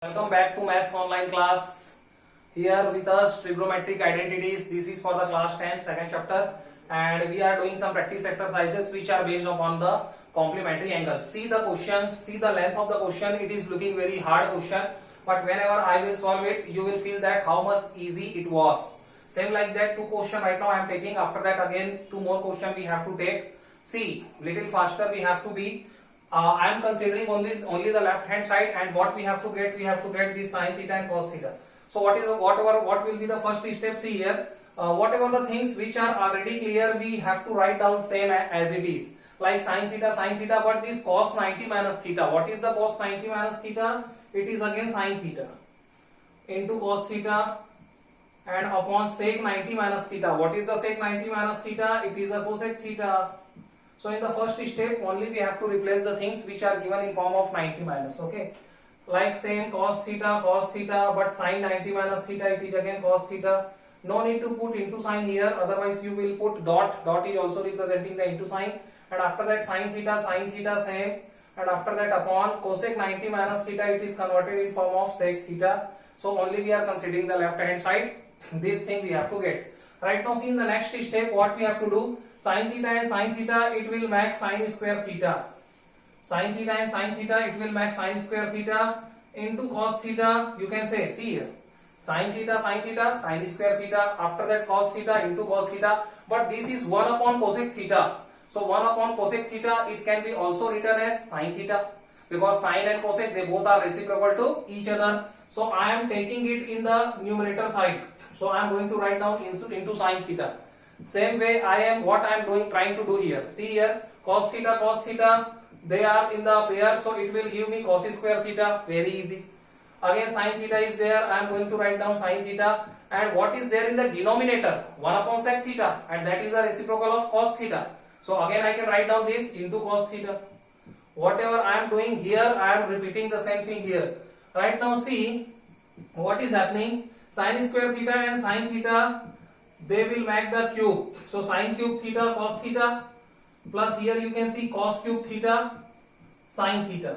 Welcome back to Maths Online class. Here with us trigonometric identities. This is for the class 10 second chapter and we are doing some practice exercises which are based upon the complementary angles. See the questions, see the length of the question. It is looking very hard question, but whenever I will solve it, you will feel that how much easy it was. Same like that, two question right now I am taking. After that again two more question we have to take. See, little faster we have to be. I am considering only the left hand side, and what we have to get the sin theta and cos theta. So what will be the first step? See here, whatever the things which are already clear, we have to write down same as it is, like sin theta, but this cos 90 minus theta. What is the cos 90 minus theta? It is again sin theta into cos theta and upon sec 90 minus theta. What is the sec 90 minus theta? It is a cosec theta. So in the first step only we have to replace the things which are given in form of 90 minus. Okay, like same cos theta, but sin 90 minus theta, it is again cos theta. No need to put into sign here, otherwise you will put dot. Dot is also representing the into sign, and after that sin theta same, and after that upon cosec 90 minus theta, it is converted in form of sec theta. So only we are considering the left hand side. This thing we have to get. Right now, see in the next step what we have to do. Sin theta and sin theta, it will make sin square theta. Sin theta and sin theta, it will make sin square theta into cos theta. You can say, see here, sin theta, sin square theta. After that cos theta into cos theta. But this is 1 upon cosec theta. So 1 upon cosec theta, it can be also written as sin theta, because sin and cosec, they both are reciprocal to each other. So I am taking it in the numerator side. So I am going to write down into sin theta. Same way what I am trying to do here. See here, cos theta, they are in the pair, so it will give me cos square theta. Very easy. Again sin theta is there. I am going to write down sin theta. And what is there in the denominator? 1 upon sec theta, and that is a reciprocal of cos theta. So again I can write down this into cos theta. Whatever I am doing here, I am repeating the same thing here. Right now see what is happening. Sin square theta and sin theta, they will make the cube. So sin cube theta cos theta, plus here you can see cos cube theta sin theta.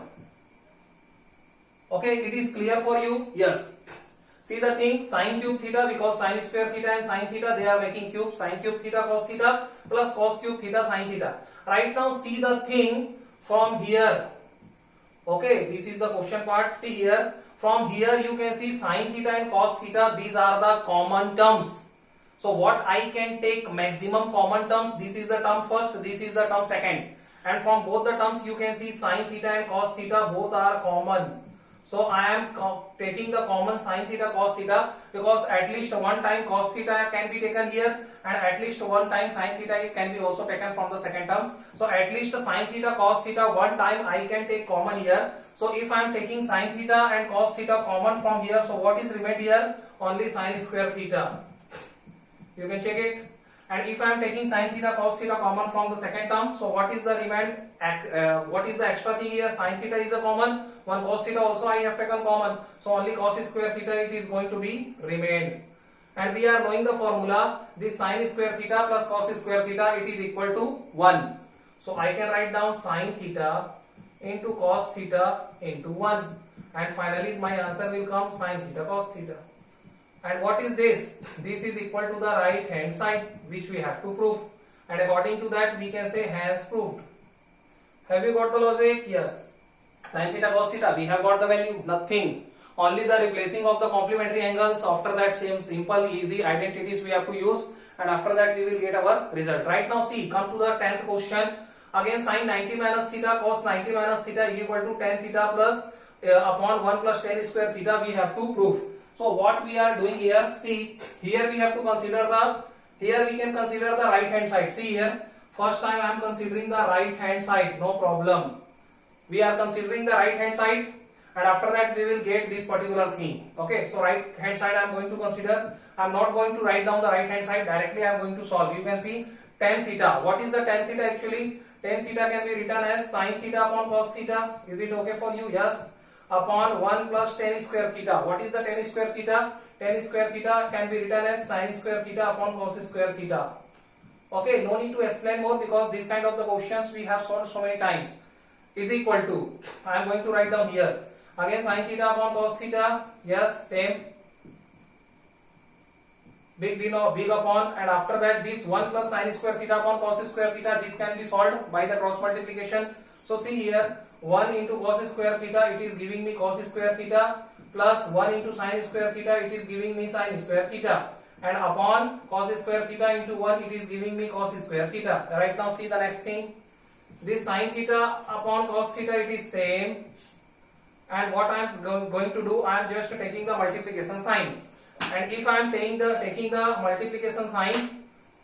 Okay, it is clear for you? Yes. See the thing, sin cube theta, because sin square theta and sin theta, they are making cube. Sin cube theta cos theta plus cos cube theta sin theta. Right now see the thing from here. Okay, this is the question part. See here, from here you can see sin theta and cos theta, these are the common terms. So what I can take maximum common terms, this is the term first, this is the term second. And from both the terms you can see sin theta and cos theta, both are common. So I am taking the common sin theta cos theta, because at least one time cos theta can be taken here, and at least one time sin theta can be also taken from the second terms. So at least sin theta cos theta one time I can take common here. So if I am taking sin theta and cos theta common from here, so what is remained here? Only sin square theta. You can check it. And if I am taking sin theta cos theta common from the second term, so what is the what is the extra thing here? Sin theta is a common, one cos theta also I have taken common, so only cos square theta it is going to be remained. And we are knowing the formula, this sin square theta plus cos square theta, it is equal to 1. So I can write down sin theta into cos theta into 1, and finally my answer will come sin theta cos theta. And what is this? This is equal to the right hand side, which we have to prove. And according to that, we can say hence proved. Have you got the logic? Yes. Sin theta cos theta, we have got the value, nothing. Only the replacing of the complementary angles. After that, same simple, easy identities we have to use. And after that, we will get our result. Right now, see, come to the 10th question. Again, sin 90 minus theta cos 90 minus theta is equal to tan theta plus upon 1 plus tan square theta, we have to prove. So what we are doing here, see here we have to consider we can consider the right hand side. See here, first time I am considering the right hand side, no problem. We are considering the right hand side, and after that we will get this particular thing. Okay, so right hand side I am going to consider. I am not going to write down the right hand side, directly I am going to solve. You can see tan theta. What is the tan theta actually? Tan theta can be written as sin theta upon cos theta. Is it okay for you? Yes. Upon 1 plus tan square theta. What is the tan square theta? Tan square theta can be written as sin square theta upon cos square theta. Okay, no need to explain more, because these kind of the questions we have solved so many times. Is equal to, I am going to write down here. Again sin theta upon cos theta, yes, same, big upon, and after that this 1 plus sin square theta upon cos square theta, this can be solved by the cross multiplication. So see here, 1 into cos square theta, it is giving me cos square theta, plus 1 into sin square theta, it is giving me sin square theta, and upon cos square theta into 1, it is giving me cos square theta. Right now see the next thing, this sin theta upon cos theta, it is same, and what I am going to do, I am just taking the multiplication sign, and if I am taking the multiplication sign,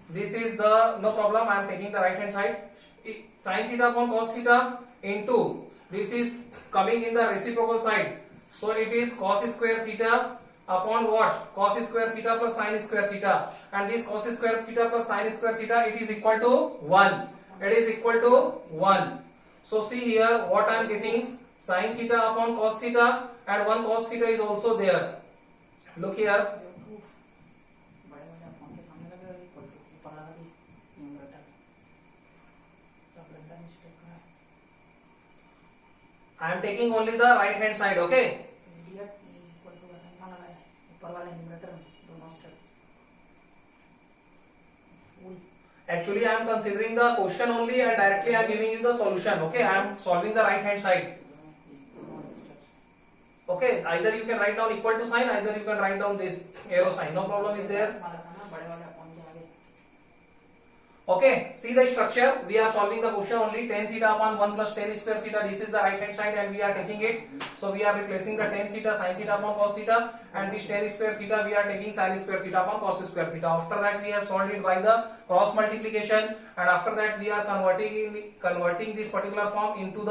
this is the, no problem, I am taking the right hand side, sin theta upon cos theta into, this is coming in the reciprocal side, so it is cos square theta upon what, cos square theta plus sin square theta, and this cos square theta plus sin square theta, it is equal to 1, it is equal to 1. So see here, what I am getting, sin theta upon cos theta, and 1 cos theta is also there. Look here, I am taking only the right hand side, okay. Actually I am considering the question only and directly I am giving you the solution, okay. I am solving the right hand side, okay. Either you can write down equal to sign, either you can write down this arrow sign, no problem is there. Okay, see the structure, we are solving the question only, tan theta upon 1 plus tan square theta, this is the right hand side and we are taking it. So we are replacing the tan theta, sin theta upon cos theta, and this tan square theta we are taking sin square theta upon cos square theta. After that we have solved it by the cross multiplication, and after that we are converting this particular form into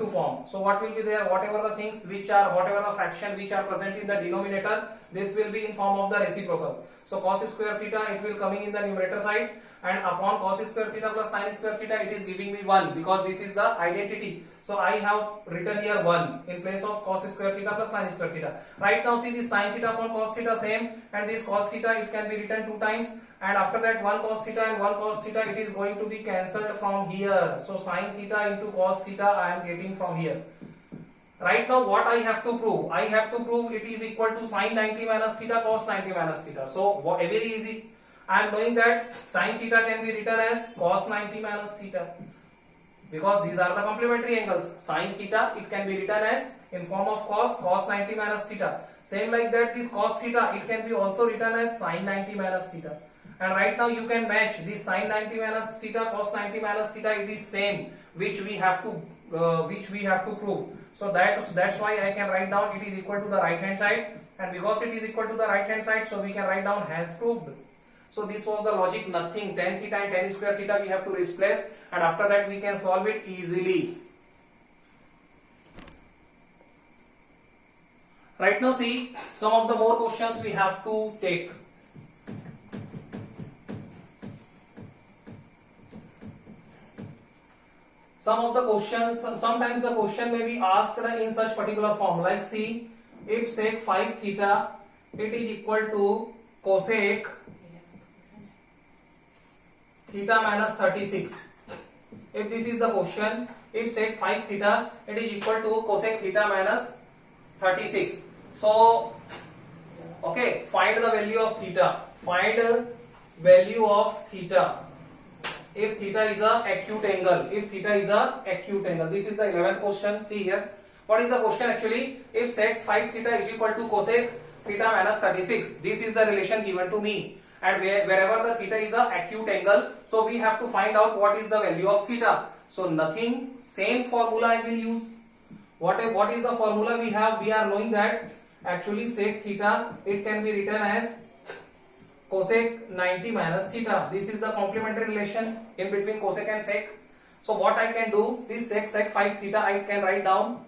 form. So what will be there, whatever the things whatever the fraction which are present in the denominator, this will be in form of the reciprocal. So cos square theta, it will coming in the numerator side, and upon cos square theta plus sin square theta, it is giving me 1 because this is the identity. So I have written here 1 in place of cos square theta plus sin square theta. Right now see this sin theta upon cos theta same, and this cos theta, it can be written 2 times, and after that 1 cos theta and 1 cos theta, it is going to be cancelled from here. So sin theta into cos theta I am getting from here. Right now what I have to prove? I have to prove it is equal to sin 90 minus theta, cos 90 minus theta. So very easy. I am knowing that sin theta can be written as cos 90 minus theta, because these are the complementary angles. Sin theta, it can be written as in form of cos 90 minus theta. Same like that, this cos theta, it can be also written as sin 90 minus theta. And right now you can match this sin 90 minus theta, cos 90 minus theta, it is same, which we have to prove. So that's why I can write down it is equal to the right hand side, and because it is equal to the right hand side, so we can write down hence proved. So this was the logic, nothing. Tan theta and tan square theta we have to replace, and after that we can solve it easily. Right now see some of the more questions we have to take. Some of the questions, sometimes the question may be asked in such particular form, like see, if sec 5 theta, it is equal to cosec theta minus 36. If this is the question, if sec 5 theta, it is equal to cosec theta minus 36. So, okay, find the value of theta. Find value of theta. If theta is a acute angle, if theta is a acute angle, this is the 11th question. See here, what is the question actually? If sec 5 theta is equal to cosec theta minus 36, this is the relation given to me, and wherever the theta is a acute angle, so we have to find out what is the value of theta. So nothing, same formula I will use. What is the formula we have? We are knowing that actually sec theta, it can be written as cosec 90 minus theta. This is the complementary relation in between cosec and sec. So what I can do, this sec 5 theta I can write down,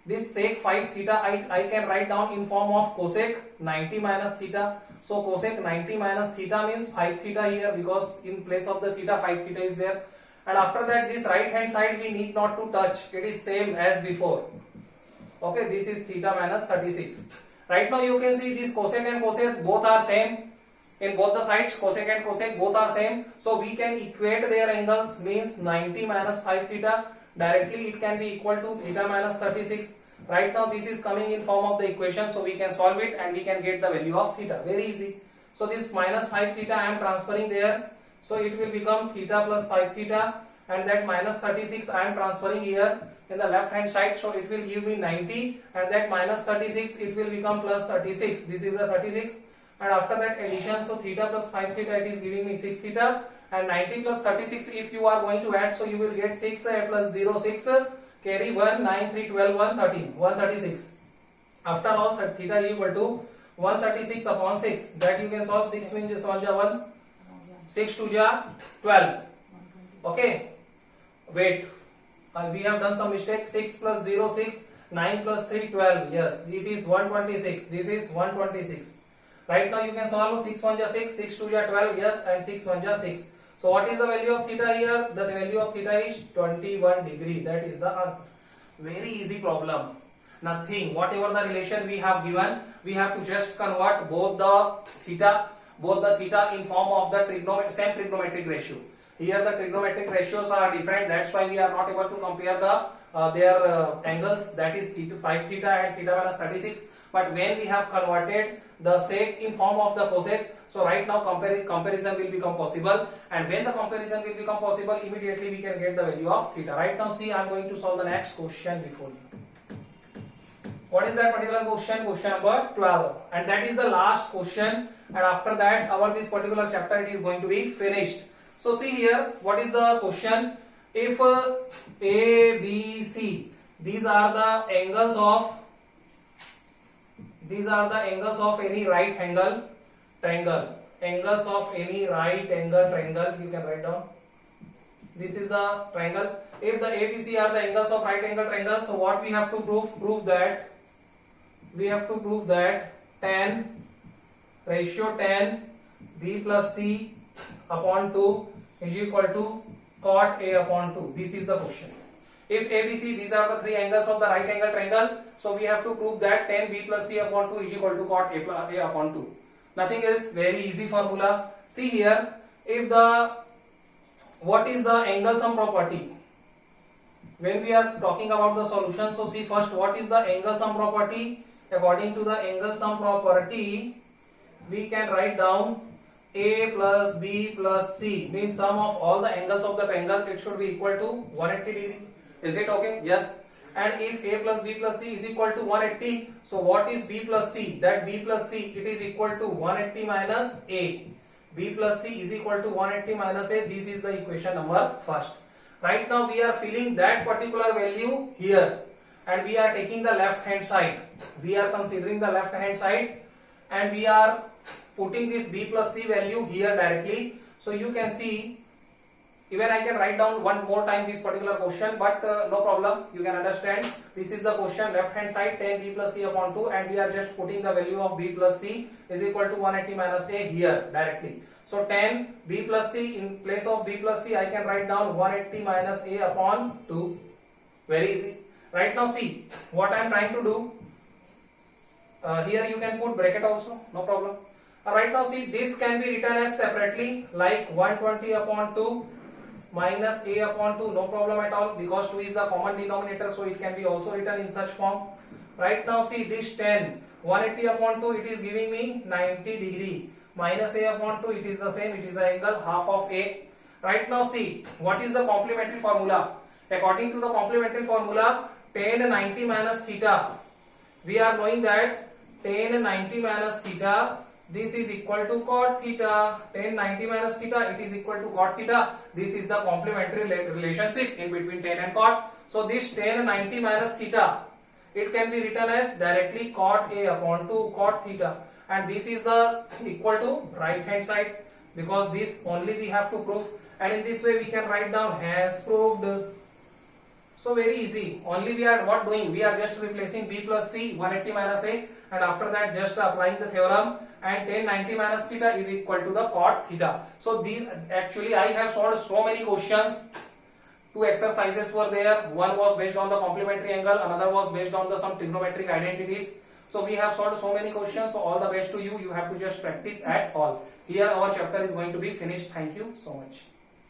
this sec 5 theta I can write down in form of cosec 90 minus theta. So cosec 90 minus theta means 5 theta here, because in place of the theta 5 theta is there. And after that this right hand side we need not to touch, it is same as before. Okay, this is theta minus 36. Right now you can see this cosec and cosec both are same. In both the sides, cosec and cosec both are same. So we can equate their angles, means 90 minus 5 theta. Directly it can be equal to theta minus 36. Right now this is coming in form of the equation, so we can solve it and we can get the value of theta. Very easy. So this minus 5 theta I am transferring there, so it will become theta plus 5 theta, and that minus 36 I am transferring here in the left hand side, so it will give me 90, and that minus 36 it will become plus 36. This is the 36, and after that addition, so theta plus 5 theta it is giving me 6 theta, and 90 plus 36 if you are going to add, so you will get 6 plus 0 6, carry 1 9 3 12 1 13 136. After all, theta is equal to 136 upon 6, that you can solve. 6 means solve 1, 6 2 12. Okay, wait, we have done some mistake. 6 plus 0 6, 9 plus 3 12. Yes, it is 126. This is 126. Right now you can solve. 6 1 6, 6 2 12. Yes, and 6 1 6. So what is the value of theta here? The value of theta is 21 degree. That is the answer. Very easy problem. Nothing. Whatever the relation we have given, we have to just convert both the theta in form of the same trigonometric ratio. Here the trigonometric ratios are different. That's why we are not able to compare their angles. That is 5 theta and theta minus 36. But when we have converted the sec in form of the cosec, so right now comparison will become possible, and when the comparison will become possible, immediately we can get the value of theta. Right now, see, I am going to solve the next question before you. What is that particular question? Question number 12, and that is the last question, and after that our this particular chapter it is going to be finished. So see here, what is the question? If A, B, C, these are the angles of any right angle triangle. Angles of any right angle triangle, you can write down. This is the triangle. If the ABC are the angles of right angle triangle, so what we have to prove that we have to prove that tan ratio tan B plus C upon 2 is equal to cot A upon 2. This is the question. If ABC, these are the three angles of the right angle triangle, so we have to prove that tan B plus C upon 2 is equal to cot A upon 2. Nothing else. Very easy formula. See here, if what is the angle sum property? When we are talking about the solution, so see first, what is the angle sum property? According to the angle sum property, we can write down A plus B plus C means sum of all the angles of the triangle, it should be equal to 180 degree. Is it okay? Yes. And if A plus B plus C is equal to 180, so what is B plus C? That B plus C, it is equal to 180 minus A. B plus C is equal to 180 minus A. This is the equation number first. Right now we are filling that particular value here, and we are taking the left hand side. We are considering the left hand side, and we are putting this B plus C value here directly. So you can see, even I can write down one more time this particular question, but no problem, you can understand. This is the question, left hand side tan B plus C upon 2, and we are just putting the value of B plus C is equal to 180 minus A here directly. So tan B plus C, in place of B plus C I can write down 180 minus A upon 2. Very easy. Right now see what I am trying to do. Here you can put bracket also, no problem. Right now see, this can be written as separately like 120 upon 2 minus A upon 2, no problem at all, because 2 is the common denominator, so it can be also written in such form. Right now see, this tan 180 upon 2, it is giving me 90 degree, minus A upon 2, it is the same, it is the angle half of A. Right now see, what is the complementary formula? According to the complementary formula, tan 90 minus theta, we are knowing that tan 90 minus theta, this is equal to cot theta. Tan 90 minus theta, it is equal to cot theta. This is the complementary relationship in between tan and cot. So this tan 90 minus theta, it can be written as directly cot A upon 2 cot theta, and this is the equal to right hand side, because this only we have to prove, and in this way we can write down hence proved. So very easy. Only we are what doing? We are just replacing B plus C 180 minus A, and after that just applying the theorem, and tan 90 minus theta is equal to the cot theta. So these actually I have solved so many questions. 2 exercises were there. One was based on the complementary angle, another was based on the some trigonometric identities. So we have solved so many questions. So all the best to you. You have to just practice at all. Here our chapter is going to be finished. Thank you so much.